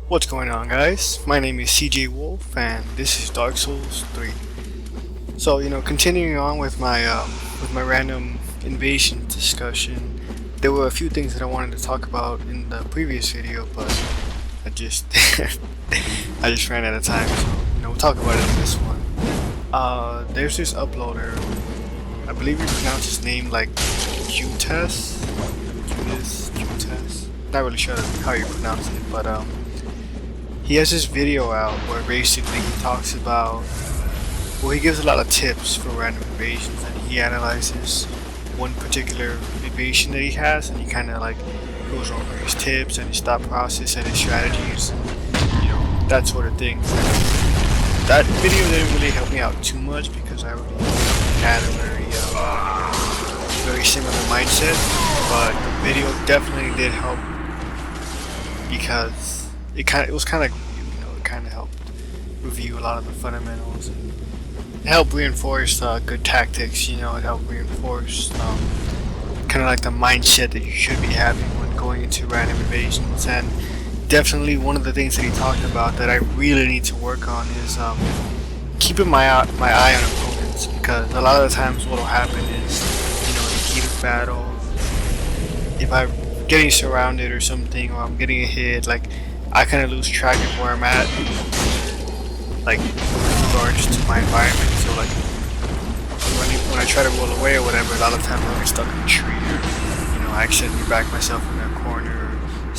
What's going on, guys? My name is CJ Wolf and this is Dark Souls 3. So, continuing on with my random invasion discussion, there were a few things that I wanted to talk about in the previous video, but I just I just ran out of time, so we'll talk about it in this one. There's this uploader. I believe you pronounce his name like Jutas. Jutas. Not really sure how you pronounce it, but he has this video out where basically he talks about, well, he gives a lot of tips for random invasions, and he analyzes one particular invasion that he has, and he kind of like goes over his tips and his thought process and his strategies, and that sort of thing. That video didn't really help me out too much because I already had a very similar mindset, but the video definitely did help because it was kind of it kind of helped review a lot of the fundamentals and help reinforce good tactics. It helped reinforce kind of like the mindset that you should be having when going into random invasions. And definitely one of the things that he talked about that I really need to work on is keeping my eye on opponents, because a lot of the times what will happen is in the heat of battle, if I'm getting surrounded or something, or I'm getting a hit, like I kind of lose track of where I'm at, like with regards to my environment. So like when I try to roll away or whatever, a lot of times I'll get stuck in a tree, or I accidentally back myself in a corner, or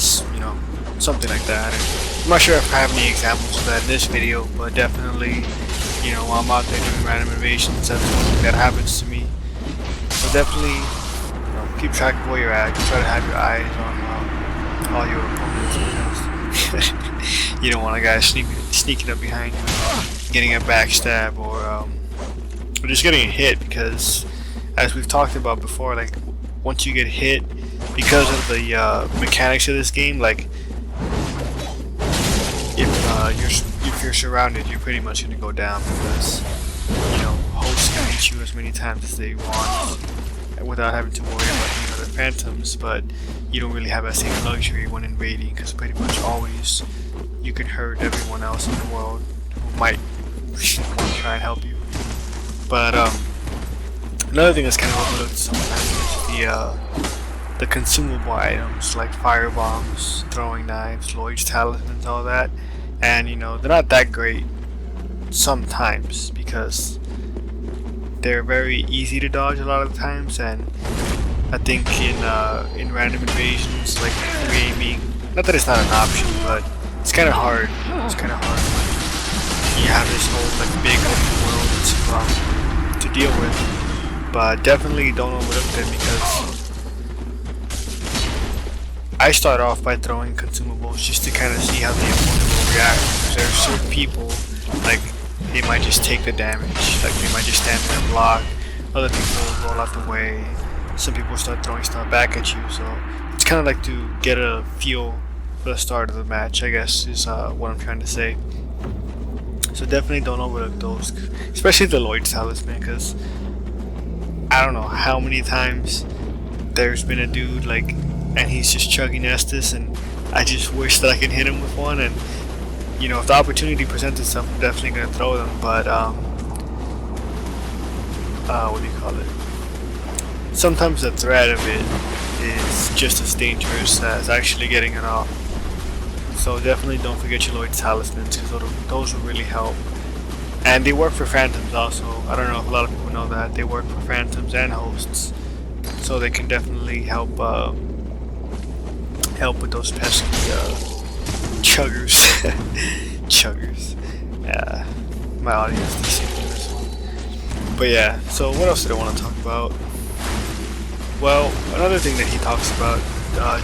something like that. And I'm not sure if I have any examples of that in this video, but definitely while I'm out there doing random invasions, that's something that happens to me. So definitely keep track of where you're at. Try to have your eyes on all your opponents, because you don't want a guy sneaking up behind you, getting a backstab, or just getting a hit. Because as we've talked about before, like once you get hit, because of the mechanics of this game, like if you're surrounded, you're pretty much gonna go down, because hosts can hit you as many times as they want without having to worry about any other phantoms. But you don't really have that same luxury when invading, because pretty much always you can hurt everyone else in the world who might want to try and help you. But another thing that's kind of overlooked sometimes is the consumable items like fire bombs, throwing knives, Lloyd's talismans, all that. And they're not that great sometimes, because they're very easy to dodge a lot of the times. And I think in random invasions, like free aiming, not that it's not an option, but it's kind of hard. It's kind of hard when you have this whole like big open world to deal with. But definitely don't overlook them, because I start off by throwing consumables just to kind of see how the opponent will react. Because there are certain people, like they might just take the damage, like they might just stand there and block. Other people will roll out the way. Some people start throwing stuff back at you. So it's kind of like to get a feel for the start of the match, I guess, is what I'm trying to say. So definitely don't overlook those, especially the Lloyd's talisman, because I don't know how many times there's been a dude like, and he's just chugging Estus, and I just wish that I could hit him with one. And if the opportunity presents itself, I'm definitely gonna throw them. But what do you call it? Sometimes the threat of it is just as dangerous as actually getting it off. So definitely don't forget your Lloyd's talismans, because those will really help. And they work for phantoms also. I don't know if a lot of people know that they work for phantoms and hosts, so they can definitely help with those pesky chuggers. Chuggers. Yeah, my audience is seeing this one. But yeah, so what else did I want to talk about? Well, another thing that he talks about,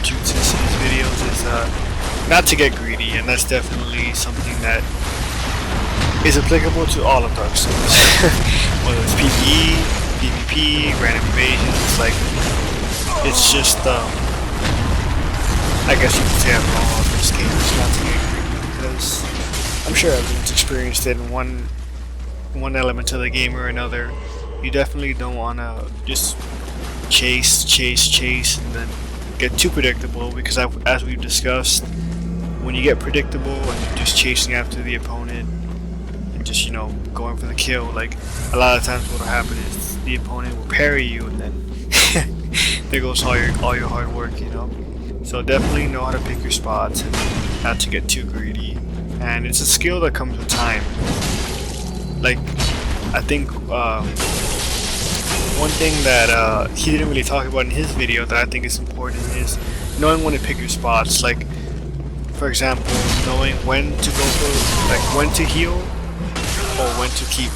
Jutas in his videos, is not to get greedy, and that's definitely something that is applicable to all of Dark Souls. Whether it's PvE, PvP, random invasions, like it's just I guess you could say I'm wrong with this game. It's not to get greedy, because I'm sure everyone's experienced it in one element of the game or another. You definitely don't want to just chase, and then get too predictable, because as we've discussed, when you get predictable and you're just chasing after the opponent and just, you know, going for the kill, like a lot of times what'll happen is the opponent will parry you, and then there goes all your hard work, you know. So definitely know how to pick your spots and not to get too greedy. And it's a skill that comes with time. Like, I think one thing that he didn't really talk about in his video that I think is important is knowing when to pick your spots. Like, for example, knowing when to go for, like, when to heal or when to keep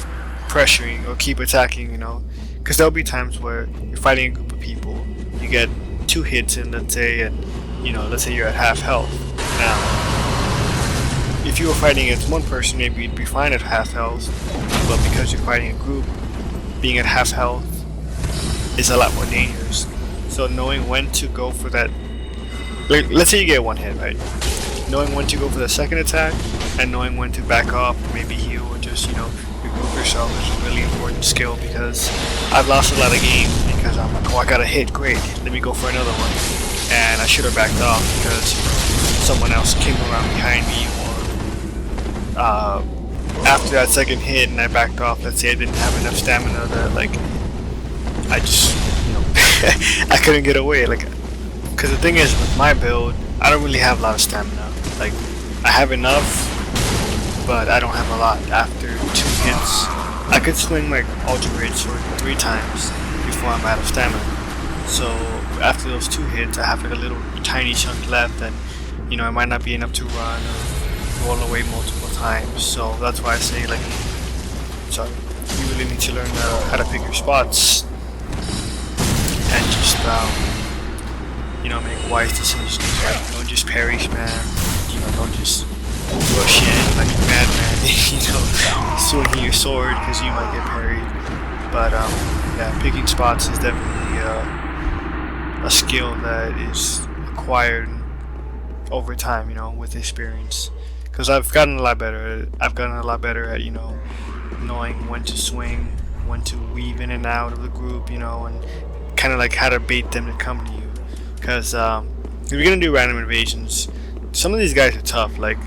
pressuring or keep attacking, you know. Because there'll be times where you're fighting a group of people, you get 2 hits in, let's say, and, you know, let's say you're at half health. Now, if you were fighting against one person, maybe you'd be fine at half health, but because you're fighting a group, being at half health is a lot more dangerous. So knowing when to go for that, like, let's say you get 1 hit, right? Knowing when to go for the second attack and knowing when to back off, maybe heal, or just, you know, regroup yourself is a really important skill, because I've lost a lot of games because I'm like, oh, I got a hit, great, let me go for another one, and I should have backed off because someone else came around behind me, or after that second hit and I backed off, let's say I didn't have enough stamina that, like, I just, you know, I couldn't get away, like, because the thing is, with my build, I don't really have a lot of stamina. Like, I have enough, but I don't have a lot. After 2 hits, I could swing like Ultra Great Sword 3 times before I'm out of stamina. So after those 2 hits, I have like a little tiny chunk left, and, you know, it might not be enough to run or roll away multiple times. So that's why I say, like, sorry, you really need to learn how to pick your spots and just you know, make wise decisions. Like, don't just parry spam, you know, don't just rush in like a madman, you know, swinging your sword because you might get parried. But yeah, picking spots is definitely a skill that is acquired over time, you know, with experience. Because I've gotten a lot better. I've gotten a lot better at, you know, knowing when to swing, when to weave in and out of the group, you know, and kind of like how to bait them to come to you. Because if you're gonna do random invasions, some of these guys are tough. Like,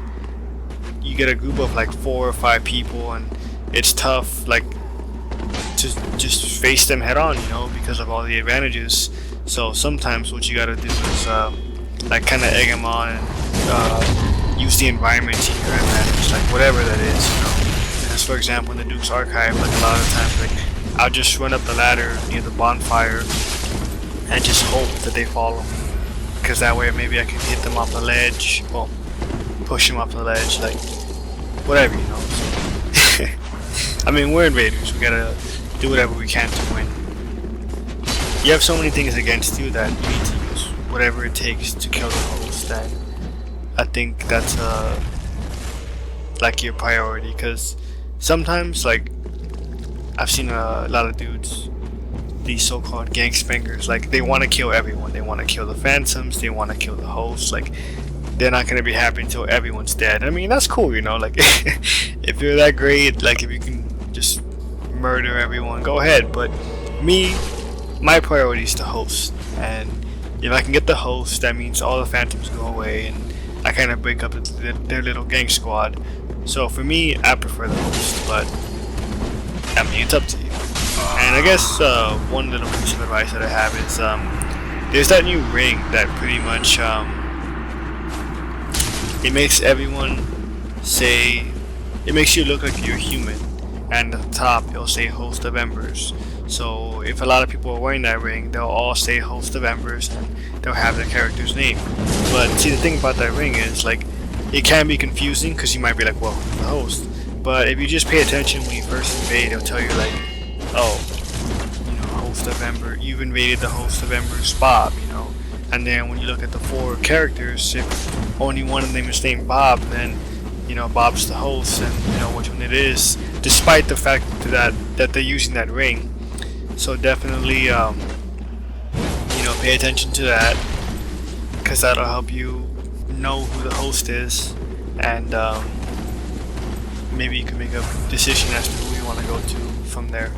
you get a group of like 4 or 5 people, and it's tough, like, to just face them head on, you know, because of all the advantages. So sometimes what you gotta do is like kind of egg them on and use the environment to your advantage, like whatever that is, you know. As for example, in the Duke's Archive, like a lot of times, like, I'll just run up the ladder near the bonfire and just hope that they follow me, because that way maybe I can hit them off the ledge, well, push them off the ledge, like, whatever, you know. So I mean, we're invaders, we gotta do whatever we can to win. You have so many things against you that you need to use whatever it takes to kill the host, and I think that's like your priority, because sometimes, like, I've seen a lot of dudes, these so-called gangsbangers, like, they want to kill everyone. They want to kill the phantoms, they want to kill the host. Like, they're not going to be happy until everyone's dead. I mean, that's cool, you know, like, if you're that great, like, if you can just murder everyone, go ahead. But me, my priority is the host, and if I can get the host, that means all the phantoms go away, and I kind of break up their little gang squad. So for me, I prefer the host, but I mean, it's up to you. And I guess one little piece of advice that I have is there's that new ring that pretty much it makes everyone say, it makes you look like you're human, and at the top it'll say Host of Embers. So if a lot of people are wearing that ring, they'll all say Host of Embers, and they'll have their character's name. But see, the thing about that ring is, like, it can be confusing because you might be like, well, who's the host? But if you just pay attention when you first invade, it'll tell you, like, oh, you know, Host of Ember, you've invaded the Host of Ember's Bob, you know. And then when you look at the 4 characters, if only one of them is named Bob, then, you know, Bob's the host, and you know which one it is, despite the fact that they're using that ring. So definitely, you know, pay attention to that, because that'll help you know who the host is, and maybe you can make a decision as to who you want to go to from there.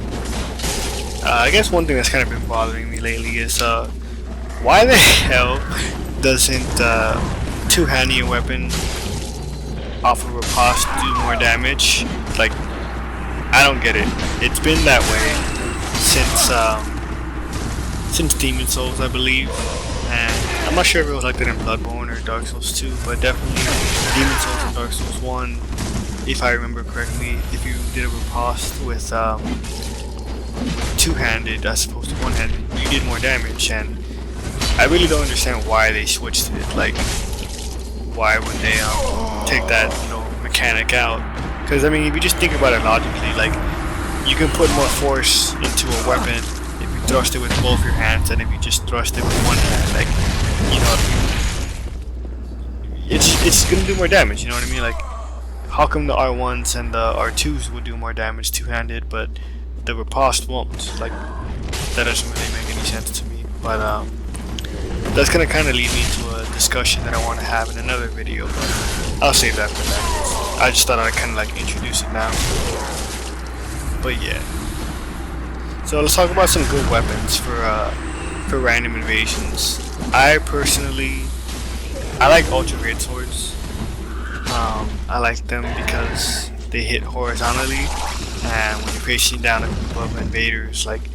I guess one thing that's kind of been bothering me lately is why the hell doesn't two-handing a weapon off of riposte do more damage. Like, I don't get it. It's been that way since Demon Souls, I believe, and I'm not sure if it was like that in Bloodborne or Dark Souls 2, but definitely Demon Souls and Dark Souls 1, if I remember correctly, if you did a riposte with two-handed as opposed to one-handed, you did more damage, and I really don't understand why they switched it. Like, why would they take that, you know, mechanic out? Because I mean, if you just think about it logically, like, you can put more force into a weapon if you thrust it with both your hands than if you just thrust it with one hand. Like, you know, it's gonna do more damage. You know what I mean? Like, how come the R1s and the R2s would do more damage two-handed, but the riposte won't? Like, that doesn't really make any sense to me. But that's gonna kind of lead me to a discussion that I want to have in another video, but I'll save that for that. I just thought I'd kind of like introduce it now. But yeah, so let's talk about some good weapons for random invasions. I like ultra great swords. I like them because they hit horizontally, and when you're facing down a group of invaders, like,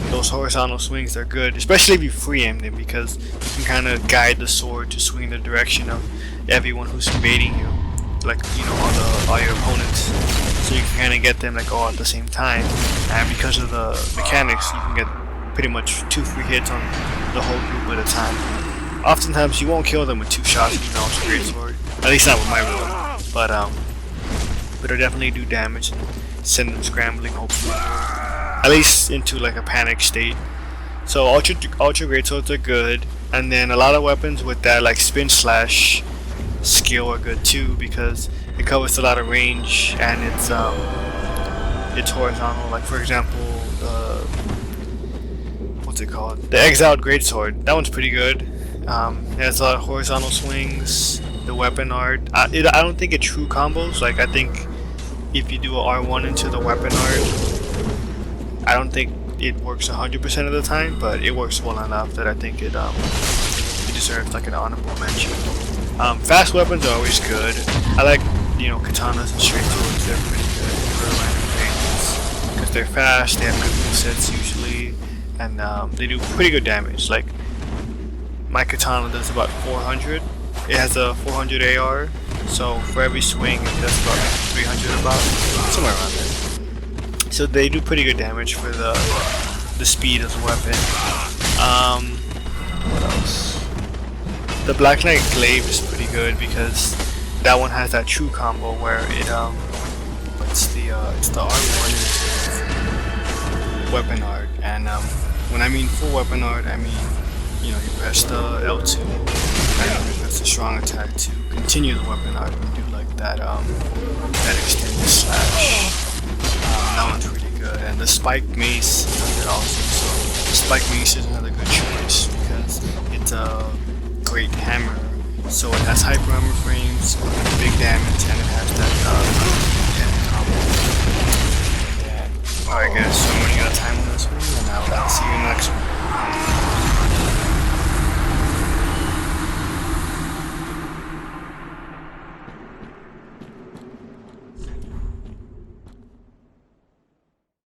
those horizontal swings are good, especially if you free aim them, because you can kind of guide the sword to swing the direction of everyone who's invading you, like, you know, all your opponents. So you can kind of get them like all at the same time, and because of the mechanics, you can get pretty much 2 free hits on the whole group at a time. Oftentimes you won't kill them with 2 shots with an ultra great sword, at least not with my build, but it'll definitely do damage and send them scrambling, hopefully, at least into like a panic state. So ultra great swords are good, and then a lot of weapons with that like spin slash skill are good too, because it covers a lot of range and it's horizontal. Like, for example, what's it called? The Exiled Greatsword. That one's pretty good. It has a lot of horizontal swings. The weapon art. I don't think it true combos. Like, I think if you do a R1 into the weapon art, I don't think it works 100% of the time, but it works well enough that I think it deserves like an honorable mention. Fast weapons are always good. I like, you know, katanas and straight swords. They're pretty good for random things because they're fast. They have good movesets usually, and they do pretty good damage. Like, my katana does about 400. It has a 400 AR, so for every swing it does about 300, about somewhere around there. So they do pretty good damage for the speed of the weapon. What else? The Black Knight Glaive is pretty good because that one has that true combo where it it's the R1 weapon art, and when I mean full weapon art, I mean, you know, you press the L2 and you press the strong attack to continue the weapon art and do like that extended slash. That one's really good, and the Spike Mace does it also. So the Spike Mace is another good choice because it's a great hammer. So it has hyper armor frames, big damage, and it has that heavy combo. Yeah. Alright guys, so I'm running out of time on this one, and I'll